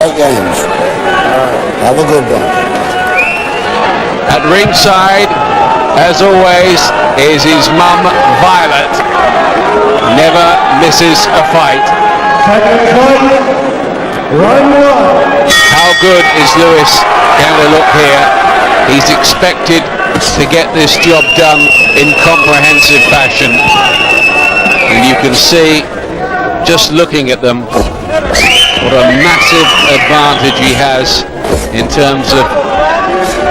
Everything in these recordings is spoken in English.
Games. Have a good one. At ringside, as always, is his mum, Violet. Never misses a fight. How good is Lewis going to look here? He's expected to get this job done in comprehensive fashion. And you can see, just looking at them, what a massive advantage he has in terms of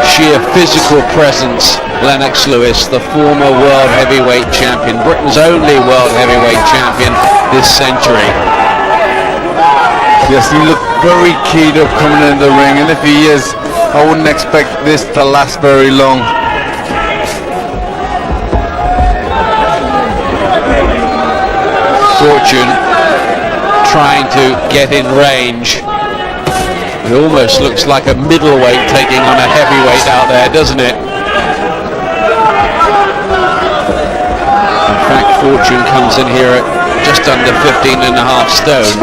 sheer physical presence. Lennox Lewis, the former world heavyweight champion, Britain's only world heavyweight champion this century. Yes, he looked very keyed up coming in the ring, and if he is, I wouldn't expect this to last very long. Fortune trying to get in range. It almost looks like a middleweight taking on a heavyweight out there, doesn't it? In fact, Fortune comes in here at just under 15.5 stone.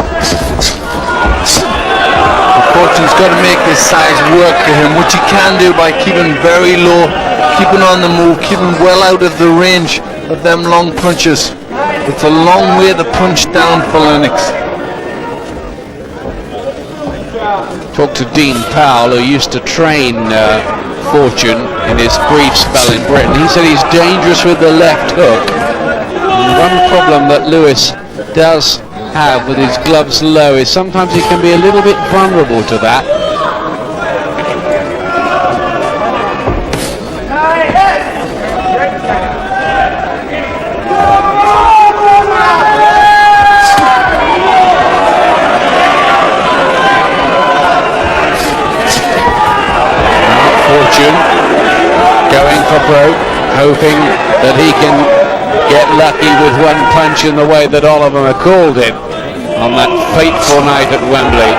Fortune's got to make his size work for him, which he can do by keeping very low, keeping on the move, keeping well out of the range of them long punches. It's a long way to punch down for Lennox. Talked to Dean Powell, who used to train Fortune in his brief spell in Britain. He said he's dangerous with the left hook. And one problem that Lewis does have with his gloves low is sometimes he can be a little bit vulnerable to that. Going for broke, hoping that he can get lucky with one punch in the way that Oliver McCall did on that fateful night at Wembley.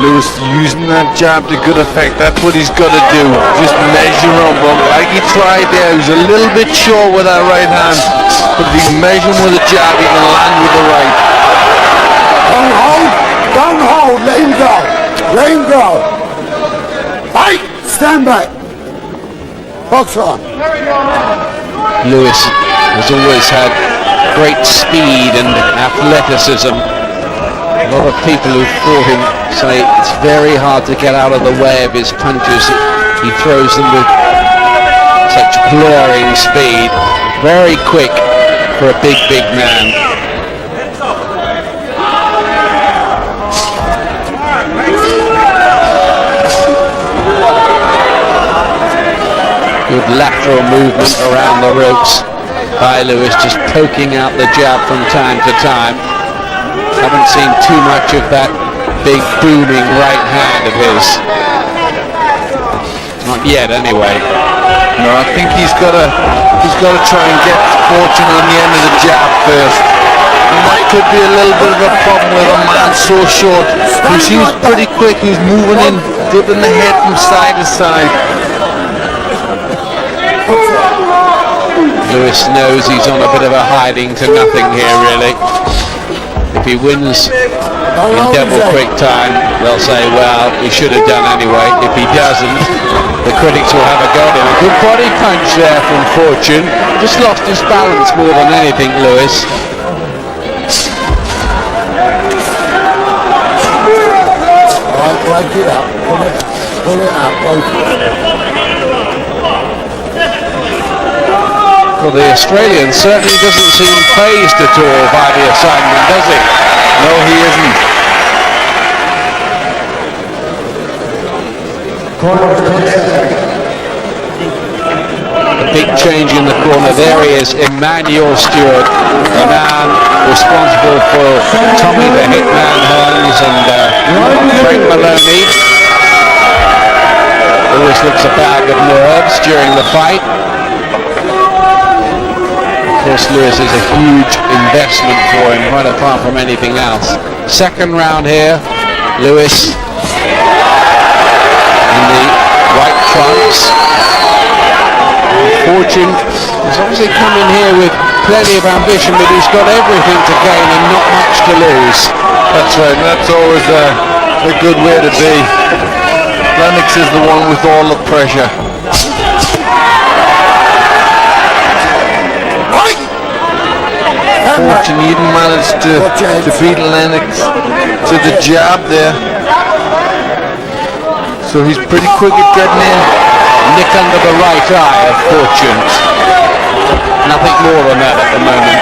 Lewis using that jab to good effect. That's what he's got to do. Just measure him up. Like he tried there, he was a little bit short with that right hand, but if he measures him with a jab, he can land with the right. Don't hold, let him go. Let him go. Fight! Stand back. Box on. Lewis has always had great speed and athleticism. A lot of people who fought him say it's very hard to get out of the way of his punches. He throws them with such blurring speed. Very quick for a big man. Good lateral movement around the ropes by Lewis, just poking out the jab from time to time. Haven't seen too much of that big booming right hand of his. Not yet, anyway. No, I think he's got to try and get Fortune on the end of the jab first. And that could be a little bit of a problem with a man so short. He seems pretty quick. He's moving in, dipping the head from side to side. Lewis knows he's on a bit of a hiding to nothing here, really. If he wins in double quick time, they'll say, well, he should have done anyway. If he doesn't, the critics will have a go at him. A good body punch there from Fortune. Just lost his balance more than anything, Lewis. Break it up. Pull it up. Well, the Australian certainly doesn't seem phased at all by the assignment, does he? No, he isn't. A big change in the corner. There he is, Emmanuel Stewart, the man responsible for Tommy the Hitman Hearns and Frank Maloney. Always looks a bag of nerves during the fight. Of course, Lewis is a huge investment for him, right apart from anything else. Second round here, Lewis in the white trunks. Fortune has obviously come in here with plenty of ambition, but he's got everything to gain and not much to lose. That's right, and that's always a good way to be. Lennox is the one with all the pressure. Fortune even managed to beat Lennox to the jab there. So he's pretty quick at getting in. Nick under the right eye of Fortune. Nothing more than that at the moment.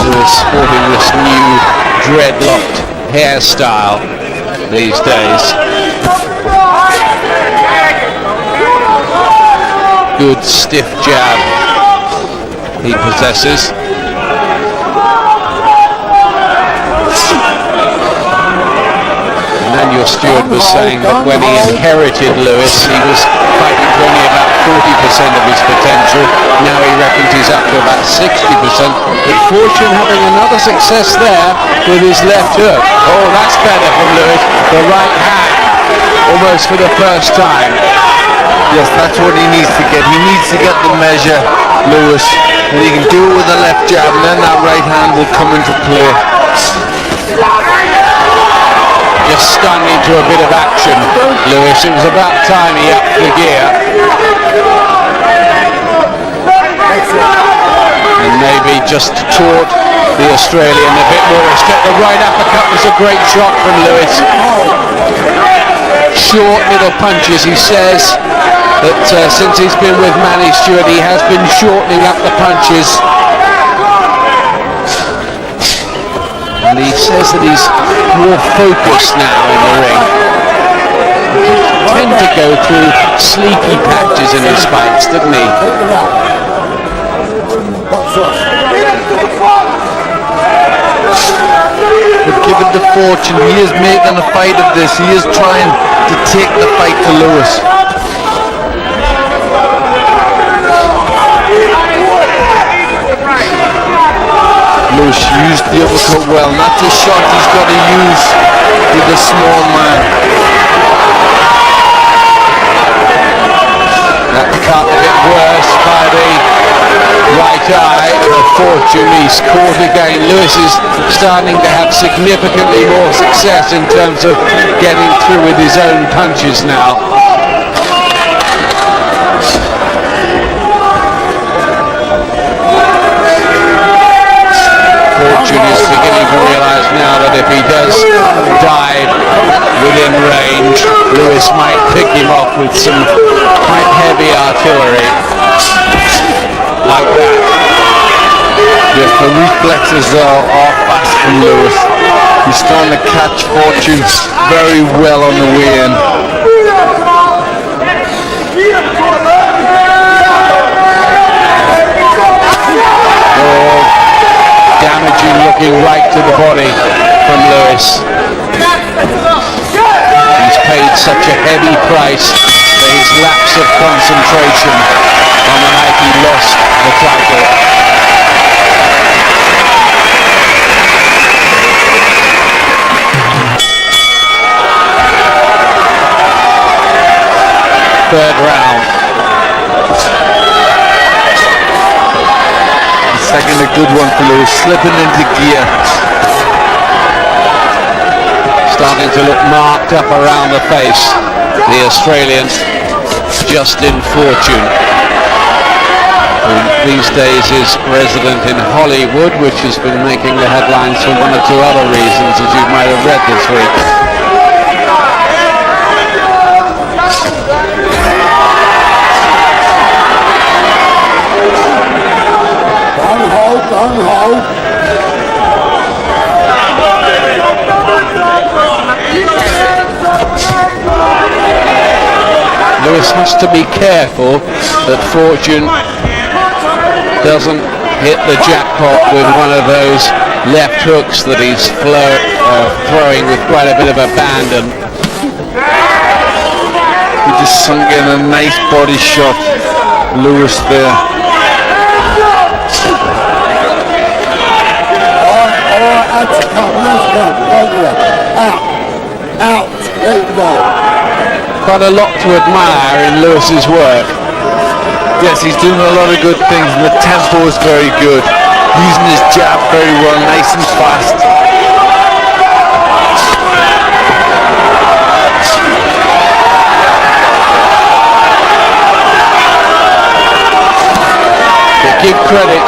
Lewis sporting this new dreadlocked hairstyle these days. Good stiff jab he possesses. Daniel Stewart was saying that when he inherited Lewis, he was fighting to only about 40% of his potential. Now he reckons he's up to about 60%. But Fortune having another success there with his left hook. Oh, that's better from Lewis. The right hand, almost for the first time. Yes, that's what he needs to get. He needs to get the measure, Lewis. And he can do it with the left jab, and then that right hand will come into play. Just stung into a bit of action, Lewis. It was about time he upped the gear. And maybe just taught the Australian a bit more respect. The right uppercut was a great shot from Lewis. Short little punches. He says that since he's been with Manny Stewart, he has been shortening up the punches. And he says that he's more focused now in the ring. He tend to go through sleepy patches in his fights, didn't he? But given the Fortune, he is making a fight of this. He is trying to take the fight to Lewis. Lewis used the uppercut well, and that's a shot he's got to use with the small man. That cut a bit worse by the right eye of Fortune. He's caught again. Lewis is starting to have significantly more success in terms of getting through with his own punches now. Fortune is beginning to realise now that if he does dive within range, Lewis might pick him off with some quite heavy artillery like that. Yes, the reflexes are fast from Lewis. He's starting to catch Fortune very well on the way in. Damaging looking right to the body from Lewis. He's paid such a heavy price for his lapse of concentration on the night he lost the title. Third round. Second, a good one for Lewis, slipping into gear. Starting to look marked up around the face, the Australian Justin Fortune, who these days is resident in Hollywood, which has been making the headlines for one or two other reasons, as you might have read this week. Lewis has to be careful that Fortune doesn't hit the jackpot with one of those left hooks that he's throwing with quite a bit of abandon. He just sunk in a nice body shot, Lewis there. Out. go. Quite a lot to admire in Lewis's work. Yes, he's doing a lot of good things, and the tempo is very good. Using his jab very well, nice and fast. Give credit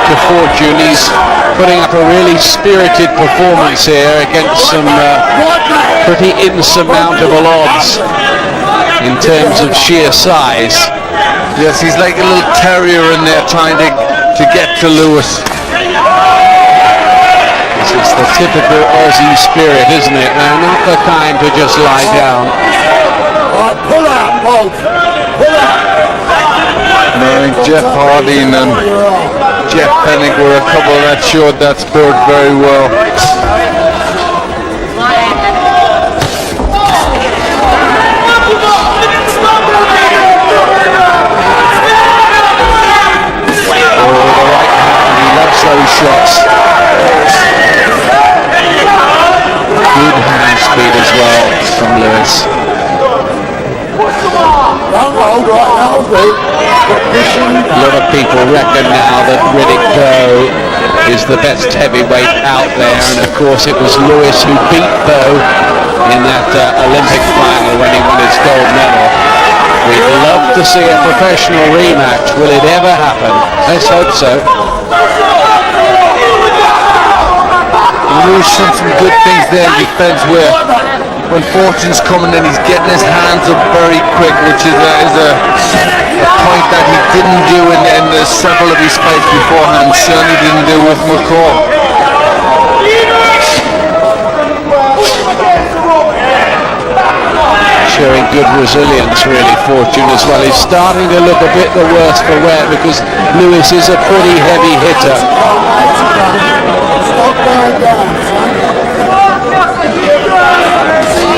to Fortune, he's putting up a really spirited performance here against some pretty insurmountable odds in terms of sheer size. Yes, he's like a little terrier in there trying to get to Lewis. This is the typical Aussie spirit, isn't it? They're not the kind to just lie down. Pull out, folks. Pull out. I think Jeff Harding and Jeff Pennick were a couple that showed that spirit very well. He loves those shots. Good hand speed as well from Lewis. A lot of people reckon now that Riddick Bowe is the best heavyweight out there, and of course it was Lewis who beat Bowe in that Olympic final when he won his gold medal. We'd love to see a professional rematch. Will it ever happen? Let's hope so. Lewis showed some good things there in defense where when Fortune's coming in, he's getting his hands up very quick, which is a point that he didn't do in several of his fights beforehand, certainly didn't do with McCall. Showing good resilience, really, Fortune as well. He's starting to look a bit the worse for wear because Lewis is a pretty heavy hitter.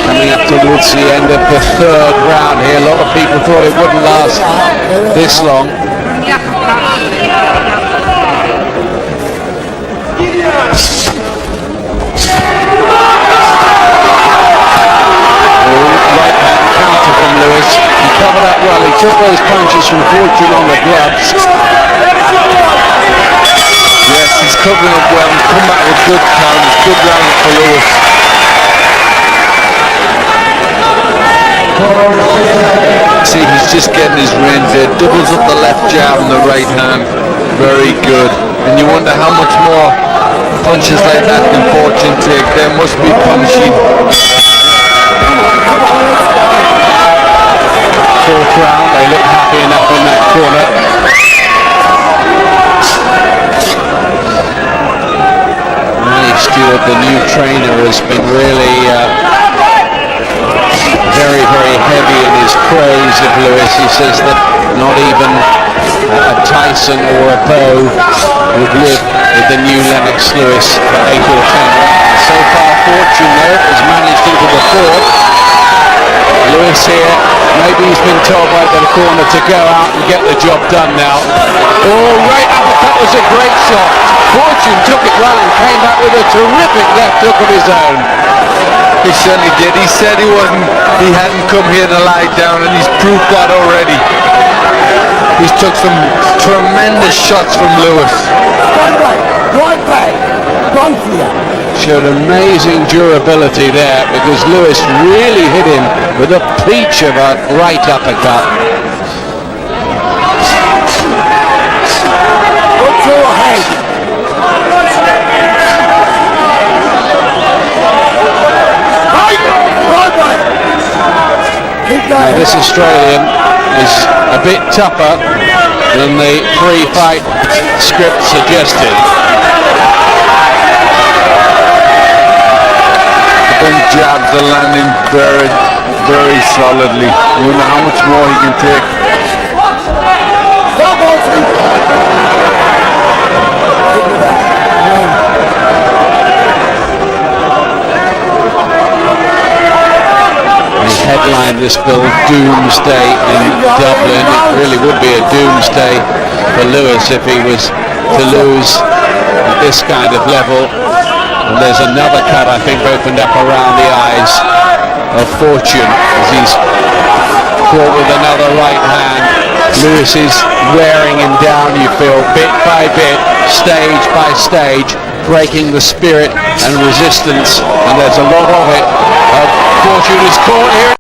Coming up towards the end of the third round here. A lot of people thought it wouldn't last this long. Right hand counter from Lewis. He covered up well. He took those punches from Fortune on the gloves. Yes, he's covering up well. He's come back with good counters, good round for Lewis. See, he's just getting his range there. Doubles up the left jab and the right hand. Very good. And you wonder how much more punches like that can Fortune take. There must be punching. Fourth round, they look happy enough in that corner. Stewart, the new trainer, has been really very, very heavy in his praise of Lewis. He says that not even a Tyson or a Bowe would live with the new Lennox Lewis for 8 or 10 rounds. So far, Fortune though has managed into the fourth. Lewis here, maybe he's been told by the corner to go out and get the job done now. Oh, right uppercut was a great shot. Fortune took it well and came back with a terrific left hook of his own. He certainly did. He said he hadn't come here to lie down, and he's proved that already. He's took some tremendous shots from Lewis. Right back. Run for you. Showed amazing durability there because Lewis really hit him with a peach of a right uppercut. Look to your head. Now, this Australian is a bit tougher than the pre-fight script suggested. Them jabs are landing very, very solidly. I wonder how much more he can take. They headlined this bill Doomsday in Dublin. It really would be a doomsday for Lewis if he was to lose at this kind of level. And there's another cut, I think, opened up around the eyes of fortune as he's caught with another right hand. Lewis is wearing him down, you feel, bit by bit, stage by stage, breaking the spirit and resistance, and there's a lot of it. Fortune is caught here.